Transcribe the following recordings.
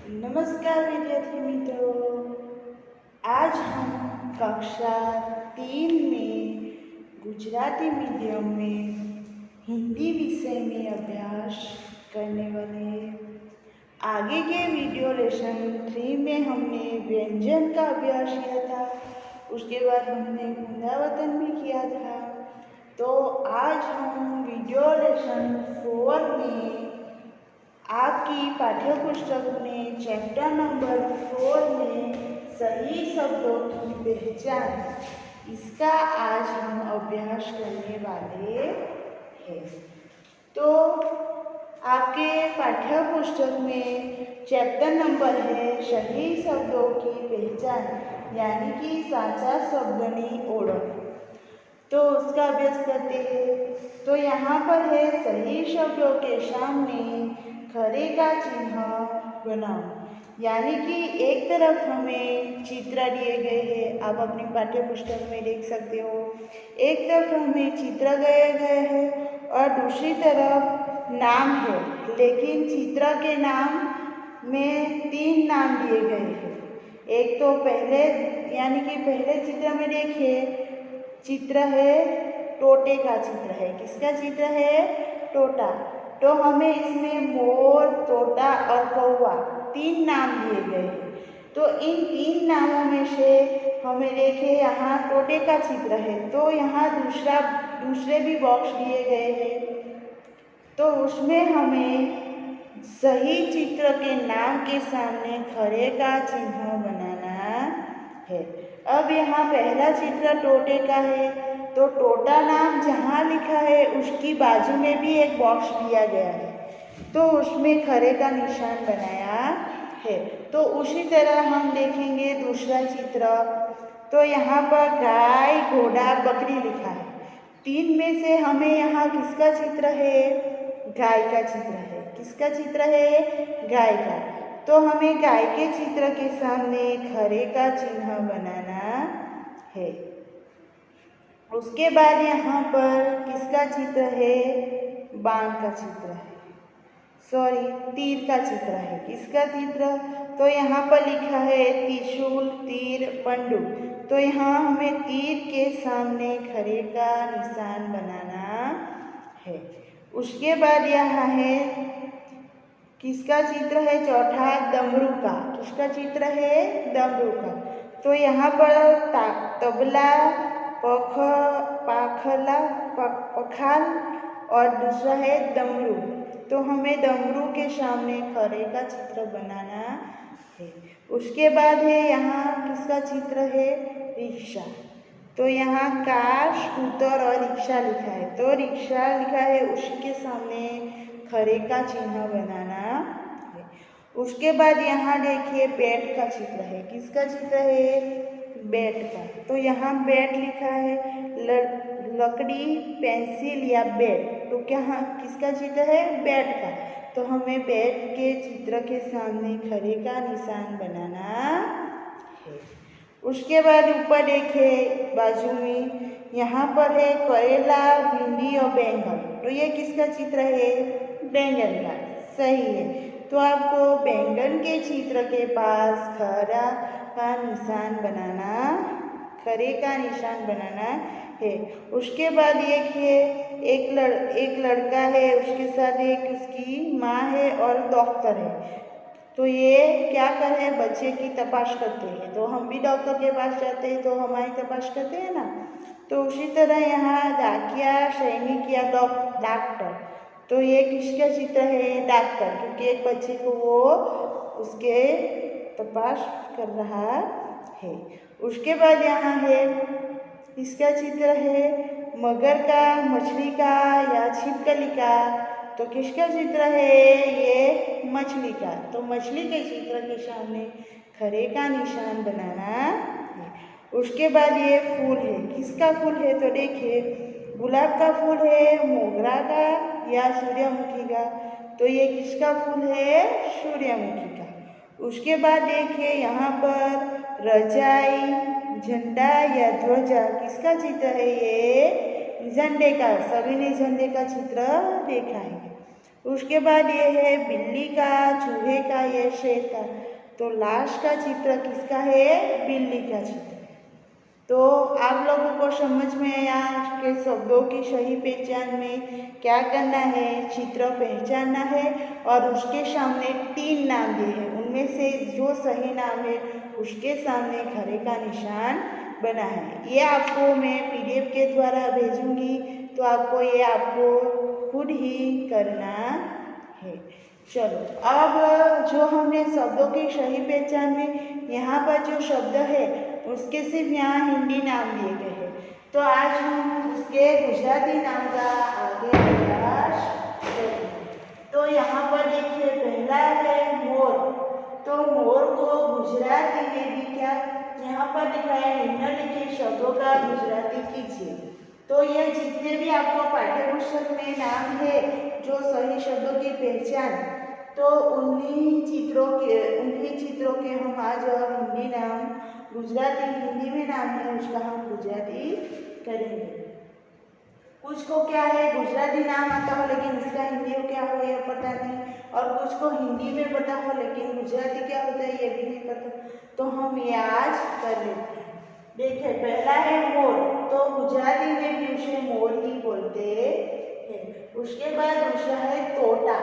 नमस्कार विद्यार्थी मित्रों, आज हम कक्षा 3 में गुजराती मीडियम में हिंदी विषय में अभ्यास करने वाले हैं। आगे के वीडियो लेसन 3 में हमने व्यंजन का अभ्यास किया था, उसके बाद हमने पुनरावर्तन भी किया था। तो आज हम वीडियो लेसन 4 में आपकी पाठ्य पुस्तक में चैप्टर नंबर 4 में सही शब्दों की पहचान, इसका आज हम अभ्यास करने वाले हैं। तो आपके पाठ्य पुस्तक में चैप्टर नंबर है सही शब्दों की पहचान, यानी कि साचा शब्दनी ओळख। तो उसका अभ्यास करते हैं। तो यहाँ पर है सही शब्दों के सामने खरे का चिन्ह बनाओ, यानी कि एक तरफ हमें चित्र दिए गए हैं, आप अपनी पाठ्य पुस्तक में देख सकते हो। एक तरफ हमें चित्र दिए गए हैं और दूसरी तरफ नाम है, लेकिन चित्र के नाम में 3 नाम दिए गए हैं। एक तो पहले यानी कि पहले चित्र में देखिए, चित्र है तोते का चित्र है। किसका चित्र है? तोता। तो हमें इसमें मोर, तोता और कौवा 3 नाम दिए गए हैं। तो इन 3 नामों में से हमें देखिए यहाँ तोते का चित्र है, तो यहाँ दूसरे भी बॉक्स दिए गए हैं। तो उसमें हमें सही चित्र के नाम के सामने खरे का चिन्ह बनाना है। अब यहाँ पहला चित्र तोते का है, तो तोता नाम जहाँ लिखा है उसकी बाजू में भी एक बॉक्स दिया गया है, तो उसमें खरे का निशान बनाया है। तो उसी तरह हम देखेंगे दूसरा चित्र। तो यहाँ पर गाय, घोड़ा, बकरी लिखा है। 3 में से हमें यहाँ किसका चित्र है? गाय का चित्र है। किसका चित्र है? गाय का। तो हमें गाय के चित्र के सामने खरे का चिन्ह बनाना है। उसके बाद यहाँ पर किसका चित्र है? बाण का चित्र है, तीर का चित्र है। किसका चित्र? तो यहाँ पर लिखा है त्रिशूल, तीर, बंदूक। तो यहाँ हमें तीर के सामने खरे का निशान बनाना है। उसके बाद यहाँ है किसका चित्र है? चौथा, डमरू का। किसका चित्र है? डमरू का। तो यहाँ पर तबला, पखाल और दूसरा है डमरू। तो हमें डमरू के सामने खरे का चित्र बनाना है। उसके बाद है यहाँ किसका चित्र है? रिक्शा। तो यहाँ कार, स्कूटर और रिक्शा लिखा है, तो रिक्शा लिखा है, उसके सामने खरे का चिन्ह बनाना है। उसके बाद यहाँ देखिए बैट का चित्र है। किसका चित्र है? बैट का। तो यहाँ बैट लिखा है, लकड़ी, पेंसिल या बैट। तो क्या किसका चित्र है? बैट का। तो हमें बैट के चित्र के सामने खरे का निशान बनाना है। उसके बाद ऊपर देखिए बाजू में, यहाँ पर है करेला, भिंडी और बैंगन। तो ये किसका चित्र है? बैंगन का। सही है। तो आपको बैंगन के चित्र के पास खरा का निशान बनाना, खरे का निशान बनाना है। उसके बाद देखिए एक लड़का है, उसके साथ एक उसकी माँ है और डॉक्टर है। तो ये क्या कर रहे हैं? बच्चे की तपाश करते हैं। तो हम भी डॉक्टर के पास जाते हैं तो हमारी तपाश करते हैं ना। तो उसी तरह यहाँ डाकिया, सैनिक या डॉक्टर। तो ये किसका चित्र है? डॉक्टर, क्योंकि एक बच्चे को वो उसके तपाश कर रहा है। उसके बाद यहाँ है इसका चित्र है मगर का, मछली का या छिपकली का। तो किसका चित्र है? ये मछली का। तो मछली के चित्र के सामने खरे का निशान बनाना है। उसके बाद ये फूल है। किसका फूल है? तो देखिए गुलाब का फूल है, मोगरा का या सूर्यमुखी का। तो ये किसका फूल है? सूर्यमुखी का। उसके बाद देखिए यहाँ पर रजाई, झंडा या ध्वजा। किसका चित्र है? ये झंडे का। सभी ने झंडे का चित्र देखा है। उसके बाद ये है बिल्ली का, चूहे का, ये शेर का। तो लास्ट का चित्र किसका है? बिल्ली का चित्र। तो आप लोगों को समझ में आया कि शब्दों की सही पहचान में क्या करना है? चित्र पहचानना है और उसके सामने 3 नाम दिए हैं, उनमें से जो सही नाम है उसके सामने घड़े का निशान बना है। ये आपको मैं PDF के द्वारा भेजूंगी, तो आपको खुद ही करना है। चलो, अब जो हमने शब्दों की सही पहचान में यहाँ पर जो शब्द है उसके सिर्फ यहाँ हिंदी नाम दिए गए हैं। तो आज हम उसके गुजराती नाम का आगे प्रयास करेंगे। तो यहाँ पर देखिए, पहला है मोर। तो मोर को गुजराती में भी क्या यहाँ पर लिखा है? निम्नलिखित शब्दों का गुजराती कीजिए। तो ये जितने भी आपको पाठ्यपुस्तक में नाम है, जो सही शब्दों की पहचान, तो उन्हीं चित्रों के हम आज हिंदी नाम, गुजराती हिंदी में नाम है उसका हम गुजराती करेंगे। कुछ को क्या है गुजराती नाम आता हो लेकिन इसका हिंदी हो क्या हो यह पता नहीं, और कुछ को हिंदी में पता हो लेकिन गुजराती क्या होता है ये भी नहीं पता। तो हम ये आज कर लेते हैं। देखिए, पहला है मोर। तो गुजराती में भी उसे मोर ही बोलते हैं। उसके बाद दूसरा है तोता।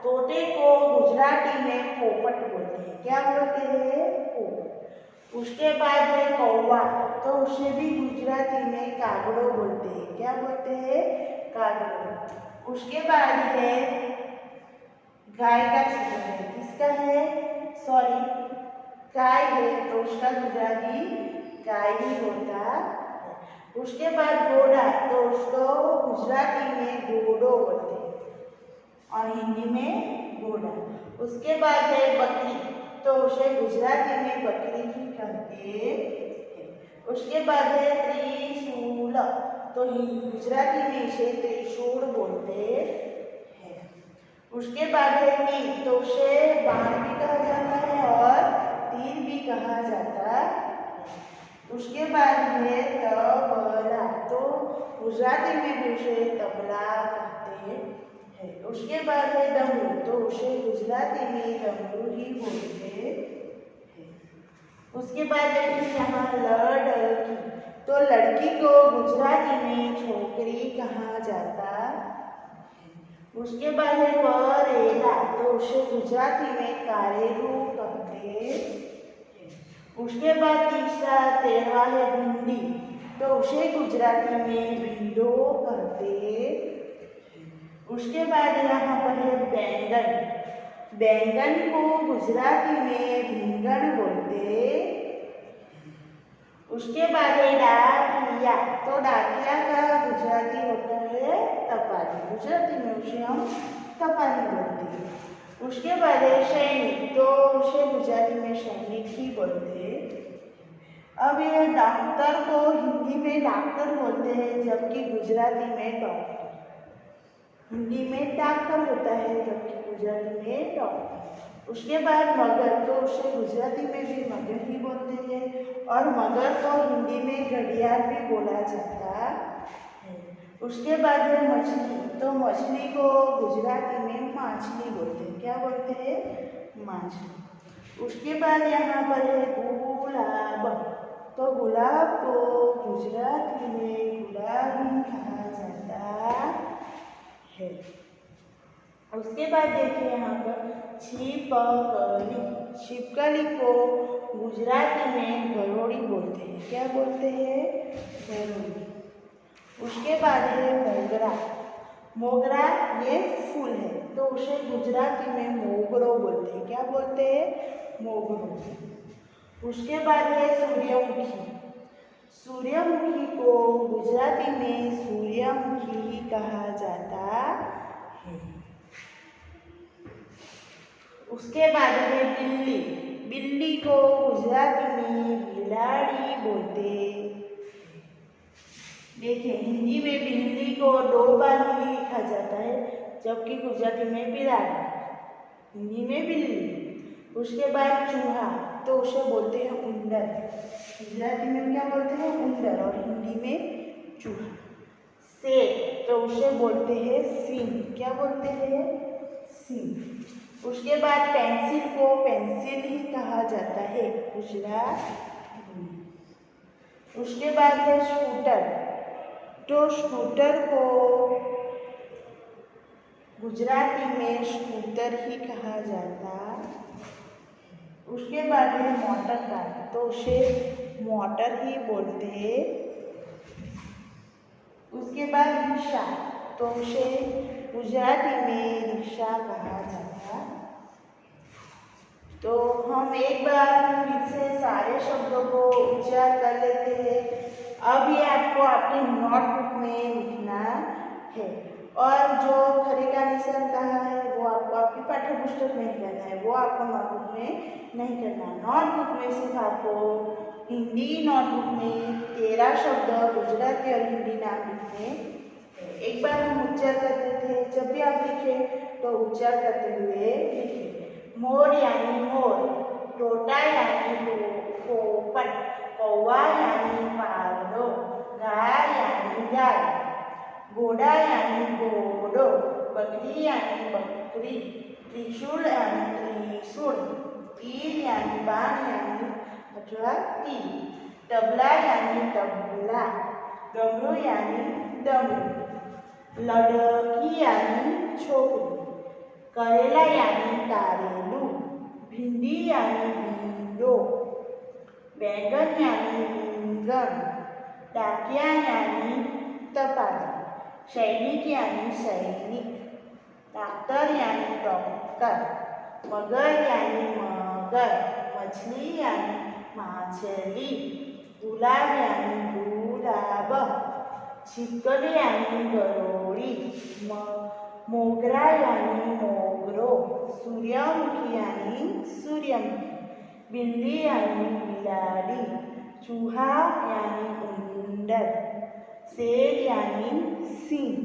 तोते को गुजराती में पोपट बोलते हैं। क्या बोलते हैं? पोपट। उसके बाद है कौवा। तो उसे भी गुजराती में कागड़ो बोलते हैं। क्या बोलते हैं? कागड़ो। उसके बाद है गाय का चित्र है। किसका है? गाय है, तो उसका गुजराती गाय ही होता है। उसके बाद घोड़ा। तो उसको गुजराती में घोड़ो बोलते हैं और हिंदी में घोड़ा। उसके बाद है बकरी। तो उसे गुजराती में बकरी ही कहते हैं। उसके बाद है त्रिशूल। तो गुजराती में इसे त्रिशूल बोलते हैं। उसके बाद है तीर। तो उसे बाण भी कहा जाता है और तीर भी कहा जाता है। उसके बाद है तबला। तो गुजराती में भी उसे तबला कहते हैं। उसके बाद है डमरू। तो उसे गुजराती में डमरू ही बोलते हैं। उसके बाद है यहाँ लड़की। तो लड़की को गुजराती में छोकरी कहा जाता है। उसके बाद है करेला। तो उसे गुजराती में कारेलू कहते हैं। उसके बाद तेरहवां है भिंडी। तो उसे गुजराती में भिंडो कहते हैं। उसके बाद यहाँ पर है बैंगन। बैंगन को गुजराती में भिंगन बोलते हैं। उसके बाद है डाकिया। तो डाकिया का गुजराती होता है तपाली। गुजराती में उसे हम तपाली बोलते हैं। उसके बाद है सैनिक। तो उसे गुजराती में सैनिक ही बोलते हैं। अब ये डॉक्टर को हिंदी में डॉक्टर बोलते हैं, जबकि गुजराती में डॉक्टर। हिंदी में डॉक्टर होता है जबकि गुजराती में डॉक्टर। उसके बाद मगर। तो उसे गुजराती में भी मगर ही बोलते हैं और मगर को हिंदी में घड़ियाल भी बोला जाता है। उसके बाद है मछली। तो मछली को गुजराती में माछली बोलते हैं। क्या बोलते हैं? माछली। उसके बाद यहाँ पर है गुलाब। तो गुलाब को गुजराती में गुलाब ही कहा जाता है। उसके बाद देखिए यहाँ पर छिपकली। छिपकली को गुजराती में गरोड़ी बोलते हैं। क्या बोलते हैं? गरोड़ी। उसके बाद है मोगरा। मोगरा ये फूल है, तो उसे गुजराती में मोगरो बोलते हैं। क्या बोलते हैं? मोगरो। उसके बाद है सूर्यमुखी। सूर्यमुखी को गुजराती में सूर्यमुखी ही कहा जाता है। उसके बाद है बिल्ली। बिल्ली को गुजराती में बिलाड़ी बोलते हैं। देखिए, हिंदी में बिल्ली को 2 बार ही लिखा जाता है, जबकि गुजराती में बिलाड़ी, हिंदी में बिल्ली। उसके बाद चूहा। तो उसे बोलते हैं उंदर। गुजराती में क्या बोलते हैं? उंदर और हिंदी में चूहा। शेर। तो उसे बोलते हैं सिंह। क्या बोलते हैं? सी। उसके बाद पेंसिल को पेंसिल ही कहा जाता है गुजराती में। उसके बाद है स्कूटर, तो स्कूटर को गुजराती में स्कूटर ही कहा जाता। उसके बाद है मोटर कार, तो उसे मोटर ही बोलते। उसके बाद रिक्शा, तो उसे गुजराती में रिक्शा कहा जाता। तो हम एक बार फिर से सारे शब्दों को उच्चार कर लेते हैं। अब ये आपको अपनी नोटबुक में लिखना है, और जो खरे का निशान कहा है वो आपको आपकी पाठ्य पुस्तक में करना है, वो आपको नोटबुक में नहीं करना। नोटबुक में सिर्फ आपको हिंदी नोटबुक में 13 शब्द गुजराती और हिंदी नाम लिखने। एक बार हम उच्चार करते थे, जब भी आप लिखे तो उच्चार करते हुए लिखे। मोर यानी मोर, तोता यानी पोपट, कौवा यानी पारडो, गाय यानी गाय, घोड़ा यानी घोड़ो, बकरी यानी बकरी, त्रिशूल यानी त्रिशूल, तीर यानी बाण यानी अथवा तीर, तबला यानी तबला, डमरू यानी डमरू, लड़की यानी छोकरी, करेला यानी कारेलू, भिंडी यानी भींडो, बैंगन यानी बैंगन, डाकिया यानी तपाली, सैनिक यानी सैनिक, डॉक्टर यानी डॉक्टर, मगर यानी मगर, मछली यानी माछली, गुलाब यानी गुलाब, छिपकली यानी गरोड़ी, मोगरा यानी मोगरो, सूर्यमुखी यानी सूर्यमुखी, बिल्ली यानी बिलाड़ी, चूहा यानी उंदर, शेर यानी सिंह,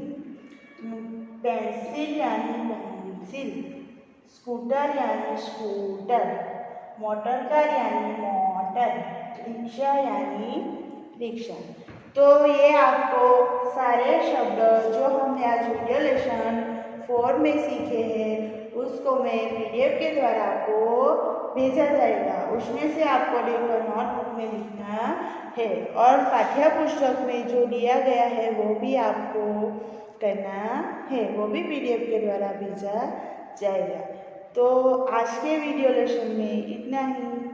पेंसिल यानी पेंसिल, स्कूटर यानी स्कूटर, मोटर कार यानी मोटर, रिक्शा यानी रिक्शा। तो ये आपको सारे शब्द जो हमने आज वीडियो लेसन 4 में सीखे हैं उसको मैं PDF के द्वारा आपको भेजा जाएगा। उसमें से आपको लेकर नोटबुक में लिखना है, और पाठ्य पुस्तक में जो दिया गया है वो भी आपको करना है, वो भी PDF के द्वारा भेजा जाएगा। तो आज के वीडियो लेसन में इतना ही।